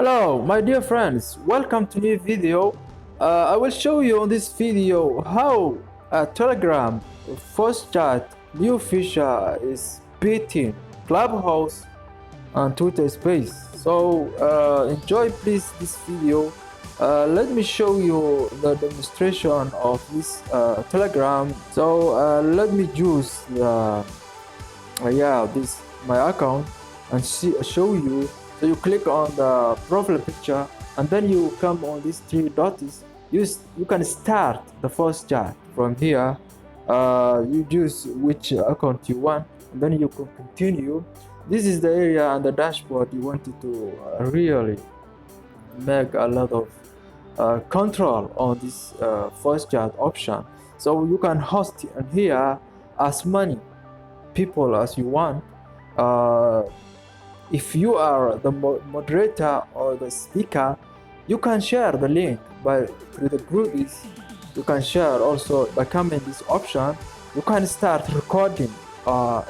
Hello my dear friends, welcome to new video. I will show you on this video how Telegram first chat new feature is beating Clubhouse and Twitter Space. So enjoy please this video. Let me show you the demonstration of this Telegram. So let me use this my account and show you. So you click on the profile picture and then you come on these three dots. You can start the first chat from here. You choose which account you want and then you can continue. This is the area and the dashboard you wanted to really make a lot of control on this first chat option. So you can host in here as many people as you want. If you are the moderator or the speaker, you can share the link through the groups. You can share also by coming this option. You can start recording.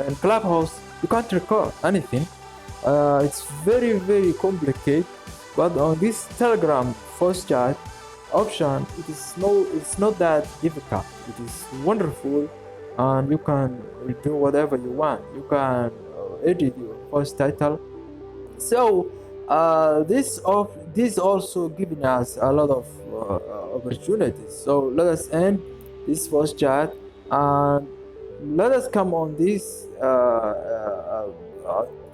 In Clubhouse, you can't record anything. It's very complicated. But on this Telegram first chat option, it's not that difficult. It is wonderful, and you can do whatever you want. You can edit your first title. So this also giving us a lot of opportunities. So let us end this first chat and let us come on this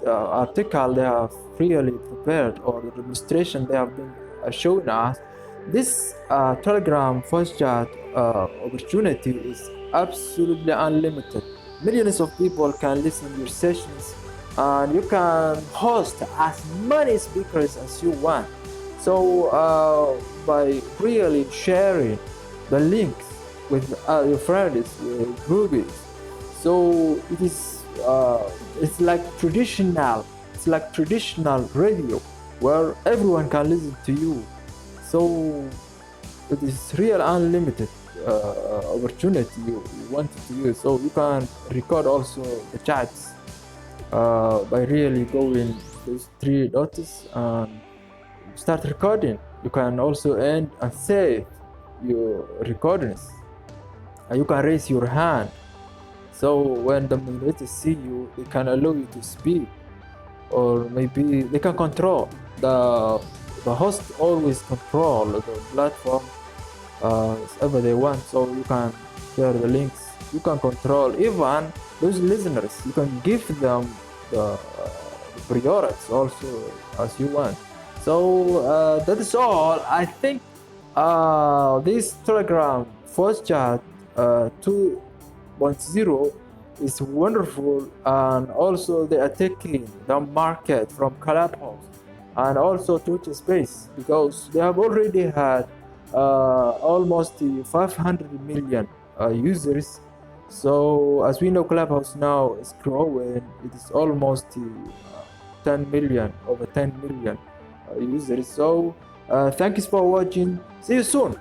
article they have really prepared, or the demonstration they have been showing us. This Telegram first chat opportunity is absolutely unlimited. Millions of people can listen to your sessions, and you can host as many speakers as you want. So by really sharing the links with your friends, with groupies, so it's like traditional radio where everyone can listen to you. So it is real unlimited opportunity you wanted to use. So you can record also the chats by really going those three dots and start recording. You can also end and save your recordings. You can raise your hand, so when the moderators see you, they can allow you to speak, or maybe they can control the host. Always control the platform whatever they want. So you can share the links, you can control even those listeners. You can give them the priorities also as you want. So that is all. I think this Telegram first chat 2.0 is wonderful, and also they are taking the market from Clubhouse and also Twitter Space, because they have already had almost 500 million users. So as we know, Clubhouse now is growing. It is almost 10 million, over 10 million users. So thank you for watching. See you soon.